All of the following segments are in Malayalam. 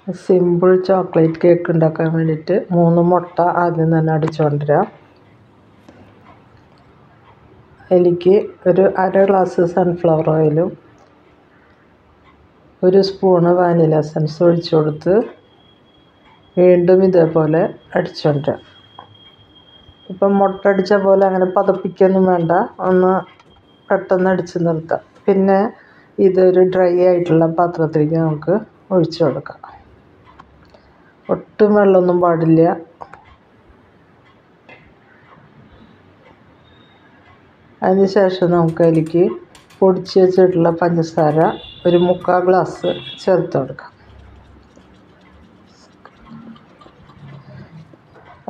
സിമ്പിൾ ചോക്ലേറ്റ് കേക്ക് ഉണ്ടാക്കാൻ വേണ്ടിയിട്ട് 3 മുട്ട ആദ്യം തന്നെ അടിച്ചു കൊണ്ടുവരാം. അതിലേക്ക് ഒരു അര ഗ്ലാസ് സൺഫ്ലവർ ഓയിലും 1 സ്പൂണ് വാനില എസൻസ് ഒഴിച്ചു കൊടുത്ത് വീണ്ടും ഇതേപോലെ അടിച്ചു കൊണ്ടുവരാം. ഇപ്പം മുട്ട അടിച്ച പോലെ അങ്ങനെ പതപ്പിക്കൊന്നും വേണ്ട, ഒന്ന് പെട്ടെന്ന് അടിച്ച് നിർത്താം. പിന്നെ ഇതൊരു ഡ്രൈ ആയിട്ടുള്ള പാത്രത്തിലേക്ക് നമുക്ക് ഒഴിച്ചു കൊടുക്കാം. ഒട്ടും വെള്ളമൊന്നും പാടില്ല. അതിന് ശേഷം നമുക്ക് അതിലേക്ക് പൊടിച്ച് വെച്ചിട്ടുള്ള പഞ്ചസാര ഒരു 3/4 ഗ്ലാസ് ചേർത്ത് കൊടുക്കാം.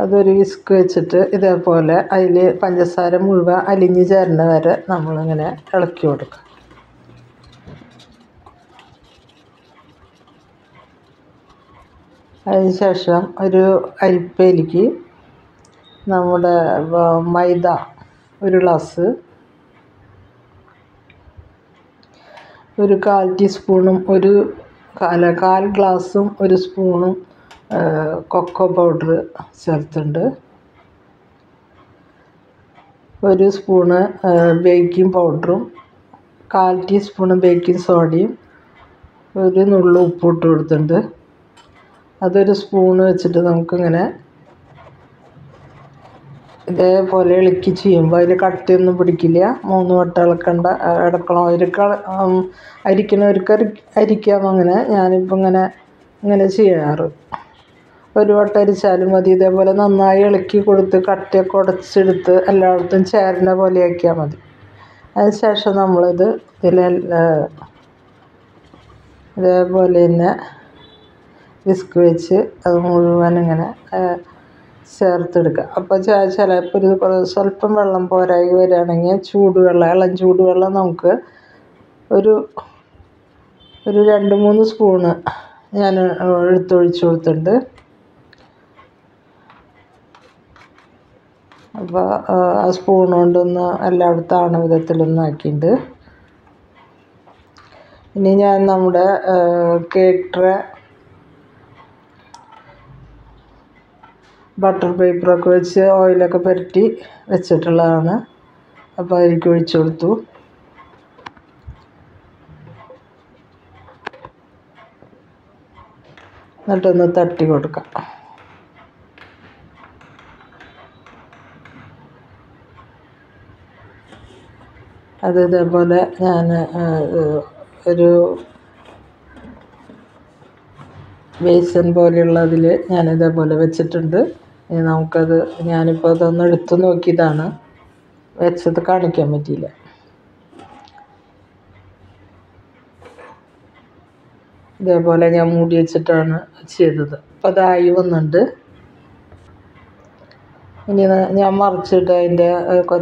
അതൊരു വിസ്ക് വെച്ചിട്ട് ഇതേപോലെ അതിൽ പഞ്ചസാര മുഴുവൻ അലിഞ്ഞ് ചേരുന്ന വരെ നമ്മളിങ്ങനെ ഇളക്കി കൊടുക്കാം. അതിന് ശേഷം ഒരു അരിപ്പയിലേക്ക് നമ്മുടെ മൈദ 1 ഗ്ലാസ്, ഒരു 1/4 ടീസ്പൂണും 1/4 ഗ്ലാസും 1 സ്പൂണും കൊക്കോ പൗഡർ ചേർത്തിട്ടുണ്ട്. 1 സ്പൂണ് ബേക്കിംഗ് പൗഡറും 1/4 ടീസ്പൂണ് ബേക്കിംഗ് സോഡയും 1 നുള്ളു ഉപ്പ് ഇട്ട് കൊടുത്തിട്ടുണ്ട്. അതൊരു സ്പൂണ് വെച്ചിട്ട് നമുക്കിങ്ങനെ ഇതേപോലെ ഇളക്കി ചെയ്യുമ്പോൾ അതിൽ കട്ടിയൊന്നും പിടിക്കില്ല. 3 വട്ടം ഇളക്കണം. അരിക്കണവർക്ക് അരിക്കാം. അങ്ങനെ ഞാനിപ്പോൾ ഇങ്ങനെ ചെയ്യാറ്. 1 വട്ടം അരിച്ചാലും മതി. ഇതേപോലെ നന്നായി ഇളക്കി കൊടുത്ത് കട്ടിയൊക്കെ ഉടച്ചെടുത്ത് എല്ലായിടത്തും ചേരുന്ന പോലെ ആക്കിയാൽ മതി. അതിന് ശേഷം നമ്മളിത് ഇതേപോലെ തന്നെ വിസ്ക് വെച്ച് അത് മുഴുവൻ ഇങ്ങനെ ചേർത്തെടുക്കുക. അപ്പോൾ ചിലപ്പോൾ സ്വല്പം വെള്ളം പോരായി വരികയാണെങ്കിൽ ഇളം ചൂടുവെള്ളം നമുക്ക് ഒരു 2-3 സ്പൂണ് ഞാൻ എടുത്തൊഴിച്ച് കൊടുത്തിട്ടുണ്ട്. അപ്പോൾ ആ സ്പൂൺ കൊണ്ടൊന്ന് എല്ലായിടത്തും ആണ വിധത്തിലൊന്നും ആക്കിയിട്ടുണ്ട്. ഇനി ഞാൻ നമ്മുടെ കേക്ക് ട്രേ ബട്ടർ പേപ്പറൊക്കെ വെച്ച് ഓയിലൊക്കെ പുരട്ടി വെച്ചിട്ടുള്ളതാണ്. അപ്പോൾ അതിലേക്ക് ഒഴിച്ചു കൊടുത്തു. എന്നിട്ടൊന്ന് തട്ടി കൊടുക്കാം. അത് ഇതേപോലെ ഞാൻ ഒരു ബേസൻ പോലെയുള്ളതിൽ ഞാനിതേപോലെ വെച്ചിട്ടുണ്ട്. നമുക്കത് ഞാനിപ്പോൾ അതൊന്ന് എടുത്ത് നോക്കിയതാണ്, വെച്ചത് കാണിക്കാൻ പറ്റിയില്ല. ഇതേപോലെ ഞാൻ മൂടി വെച്ചിട്ടാണ് ചെയ്തത്. അപ്പോൾ അതായി വന്നിട്ടുണ്ട്. ഇനി ഞാൻ മറിച്ചിട്ട് അതിൻ്റെ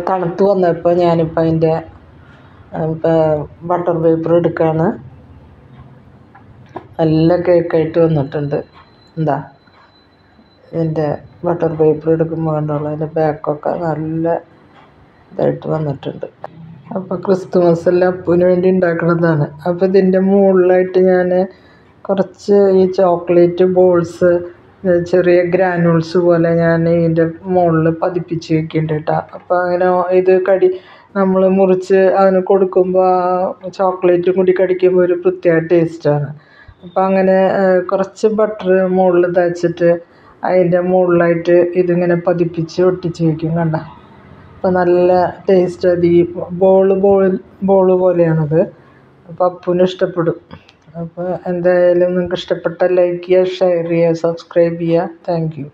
തണുത്ത് വന്നപ്പോൾ ഞാനിപ്പോൾ അതിൻ്റെ ബട്ടർ പേപ്പർ എടുക്കുകയാണ്. നല്ല കേക്കായിട്ട് വന്നിട്ടുണ്ട്. എന്താ ഇതിൻ്റെ ബട്ടർ പേപ്പർ എടുക്കുമ്പോൾ കണ്ടുള്ള അതിൻ്റെ ബാക്കൊക്കെ നല്ല ഇതായിട്ട് വന്നിട്ടുണ്ട്. അപ്പോൾ ക്രിസ്തുമസെല്ലാം അപ്പൂന് വേണ്ടി ഉണ്ടാക്കുന്നതാണ്. അപ്പോൾ ഇതിൻ്റെ മുകളിലായിട്ട് ഞാൻ കുറച്ച് ഈ ചോക്ലേറ്റ് ബോൾസ്, ചെറിയ ഗ്രാനുൾസ് പോലെ ഞാൻ ഇതിൻ്റെ മുകളിൽ പതിപ്പിച്ച് വെക്കുന്നുണ്ട് കേട്ടോ. അപ്പോൾ അങ്ങനെ ഇത് നമ്മൾ മുറിച്ച് അതിന് കൊടുക്കുമ്പോൾ ആ ചോക്ലേറ്റും കൂടി കടിക്കുമ്പോൾ ഒരു പ്രത്യേക ടേസ്റ്റാണ്. അപ്പോൾ അങ്ങനെ കുറച്ച് ബട്ടർ മുകളിൽ തേച്ചിട്ട് അതിൻ്റെ മുകളിലായിട്ട് ഇതിങ്ങനെ പതിപ്പിച്ച് ഒട്ടിച്ച് വയ്ക്കും. കണ്ട, അപ്പോൾ നല്ല ടേസ്റ്റ്. അത് ഈ ബോൾ പോലെയാണത്. അപ്പോൾ അപ്പൂന് ഇഷ്ടപ്പെടും. അപ്പോൾ എന്തായാലും നിങ്ങൾക്ക് ഇഷ്ടപ്പെട്ടാൽ ലൈക്ക് ചെയ്യുക, ഷെയർ ചെയ്യുക, സബ്സ്ക്രൈബ് ചെയ്യുക. Thank you.